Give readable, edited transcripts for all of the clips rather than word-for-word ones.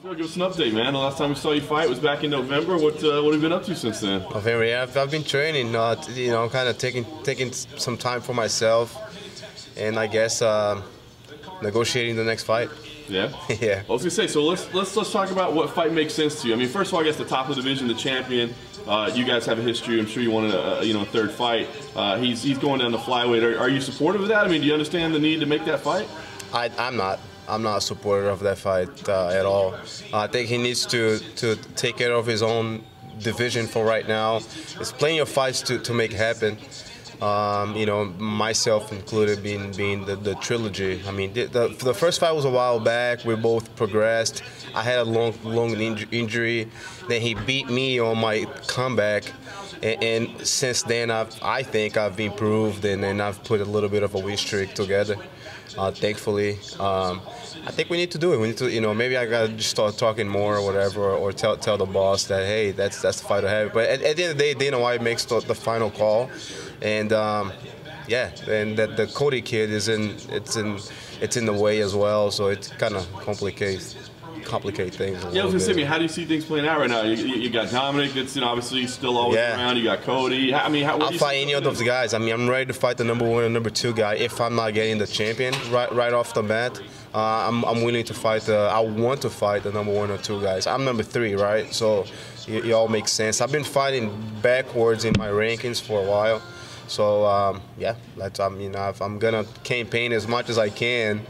Raphael, give us an update, man. The last time we saw you fight was back in November. What have you been up to since then? November, yeah. I've been training, kind of taking some time for myself, and I guess negotiating the next fight. Yeah. Yeah. I was gonna say, so let's talk about what fight makes sense to you. I mean, first of all, I guess the top of the division, the champion. You guys have a history. I'm sure you wanted a third fight. He's going down to flyweight. Are you supportive of that? I mean, do you understand the need to make that fight? I'm not. I'm not a supporter of that fight at all. I think he needs to take care of his own division for right now. There's plenty of fights to make happen. Myself included, being the trilogy. I mean, the first fight was a while back. We both progressed. I had a long injury. Then he beat me on my comeback, and since then I think I've improved, and I've put a little bit of a win streak together. Thankfully, I think we need to do it. We need to, maybe I gotta just start talking more or whatever, or tell the boss that, hey, that's the fight to have. But at the end of the day, Dana White makes the final call, and yeah, and that the Cody kid it's in the way as well, so it kind of complicates things. Yeah, I was gonna say, how do you see things playing out right now? You got Dominic, that's obviously still always around. You got Cody. I mean, I'll fight any of those guys. I mean, I'm ready to fight the number 1 and number 2 guy if I'm not getting the champion right off the bat. I'm willing to fight I want to fight the number 1 or 2 guys. I'm number 3, right? So it all makes sense. I've been fighting backwards in my rankings for a while. So yeah, I'm gonna campaign as much as I can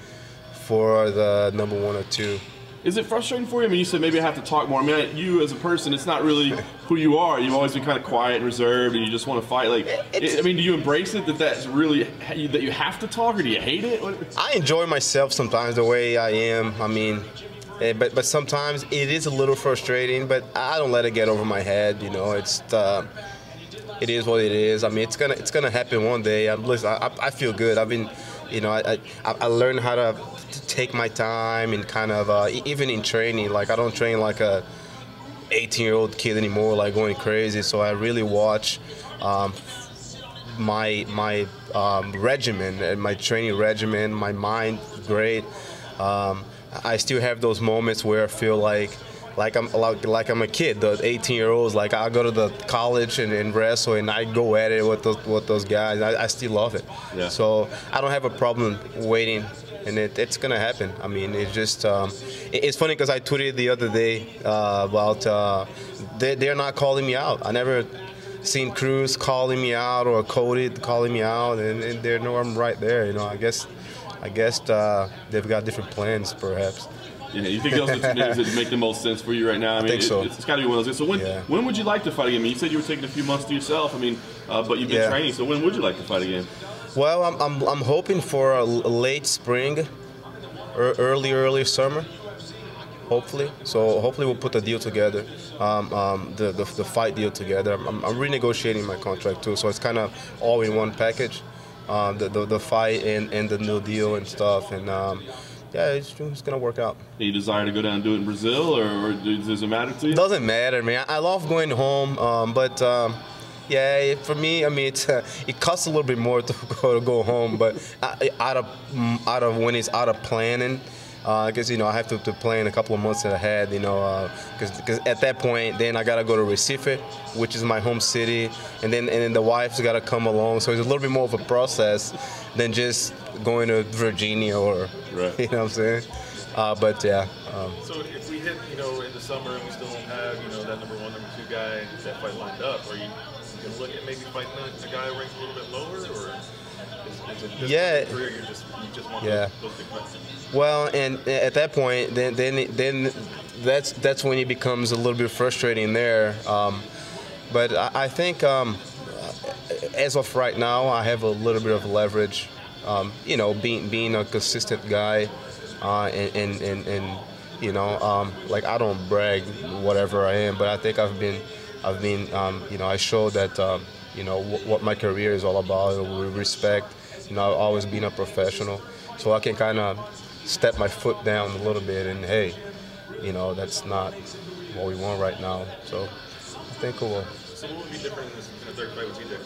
for the number 1 or 2. Is it frustrating for you? I mean, you said maybe I have to talk more. I mean, you as a person, it's not really who you are. You've always been kind of quiet and reserved, and you just want to fight. Like, I mean, do you embrace it that's really that you have to talk, or do you hate it? I enjoy myself sometimes the way I am. I mean, but sometimes it is a little frustrating. But I don't let it get over my head. It is what it is. I mean, it's gonna happen one day. I feel good. I've been, I learned how to take my time and kind of even in training. Like, I don't train like a 18-year-old kid anymore, like going crazy. So I really watch my regimen and my training regimen. My mind great. I still have those moments where I feel like I'm a kid, the 18-year-olds. Like, I go to the college and wrestle, and I go at it with those guys. I still love it. Yeah. So I don't have a problem waiting, and it's gonna happen. I mean, it's just it's funny because I tweeted the other day about they're not calling me out. I never seen Cruz calling me out or Cody calling me out, and they know I'm right there. I guess they've got different plans, perhaps. Yeah, you think those are the two names that make the most sense for you right now? I mean, think so. It's got to be one of those. So when would you like to fight again? I mean, you said you were taking a few months to yourself. I mean, but you've been training. So when would you like to fight again? Well, I'm hoping for a late spring, or early summer, hopefully. So hopefully we'll put the deal together, the fight deal together. I'm renegotiating my contract too, so it's kind of all in one package, the fight and the new deal and stuff, and. Yeah, it's gonna work out. You desire to go down and do it in Brazil, or does it matter to you? It doesn't matter, man. I love going home, but yeah, for me, I mean, it costs a little bit more to go home, but out of when it's out of planning, because I have to plan a couple of months ahead, because at that point, then I gotta go to Recife, which is my home city, and then the wife's gotta come along, so it's a little bit more of a process than just going to Virginia or, right. You know what I'm saying? But yeah. So if we hit, in the summer and we still don't have, that number 1, number 2 guy, that fight lined up, are you going to look at maybe fighting a guy ranked a little bit lower, or is it this career you just want those big fights? Well, and at that point, then that's when it becomes a little bit frustrating there. But I think as of right now, I have a little bit of leverage. Being a consistent guy, like, I don't brag whatever I am, but I think I've been, I showed that, what my career is all about, with respect. I've always been a professional, so I can kind of step my foot down a little bit, and hey, that's not what we want right now. So I think we'll. So what would be different in the third fight with TJ?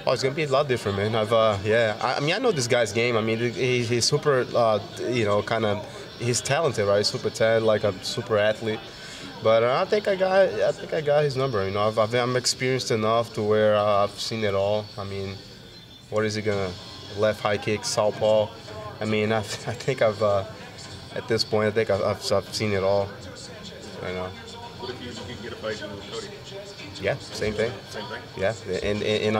Oh, it's gonna be a lot different, man. I mean, I know this guy's game. I mean, he's super, kind of he's talented, right? Super talented, like a super athlete. But I think I got his number. You know, I'm experienced enough to where I've seen it all. I mean, what is he gonna left high kick, southpaw? I mean, I think I've at this point I think I've seen it all. You know. What if you can get a fight with Cody? Yeah, same thing. Same thing. Yeah, and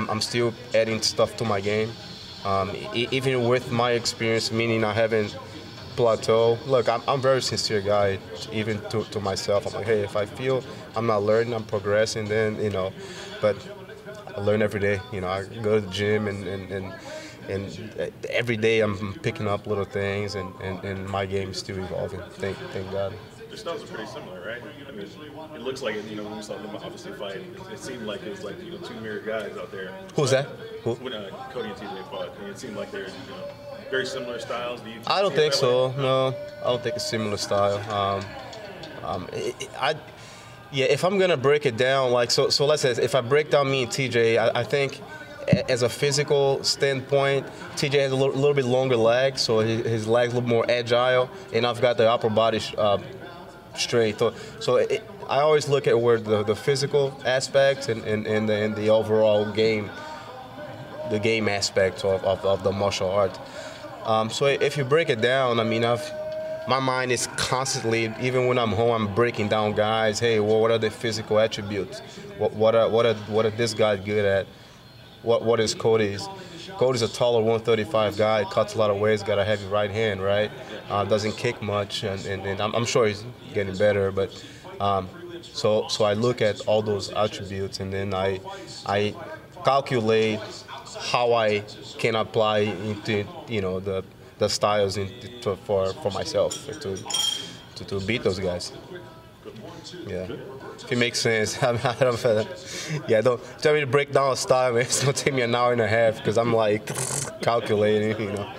I'm still adding stuff to my game. Even with my experience, meaning I haven't plateau. Look, I'm a very sincere guy, even to myself. I'm like, hey, if I feel I'm not learning, I'm progressing, then, you know, but I learn every day. You know, I go to the gym and every day I'm picking up little things, and my game is still evolving. Thank God. Their styles are pretty similar, right? I mean, it looks like it, you know, when we saw them obviously fight, it seemed like it was like, you know, two mirror guys out there. Who's that? Who? When Cody and TJ fought, I mean, it seemed like they're, you know, very similar styles. I don't think so. No, I don't think it's similar style. Yeah, if I'm gonna break it down, like so let's say if I break down me and TJ, I think as a physical standpoint, TJ has a little bit longer legs, so his legs a little more agile, and I've got the upper body strength. So I always look at where the physical aspect and the overall game, the game aspect of the martial art. So if you break it down, I mean, my mind is constantly, even when I'm home, I'm breaking down guys. Hey, well, what are the physical attributes? What are this guy good at? What is Cody's? Cody's a taller 135 guy, cuts a lot of weight, got a heavy right hand, right? Doesn't kick much, and I'm sure he's getting better. But so I look at all those attributes, and then I calculate how I can apply into, you know, the styles for myself to beat those guys. Yeah, if it makes sense. Yeah, don't tell me to break down a style, man. It's gonna take me an hour and a half because I'm like calculating, you know.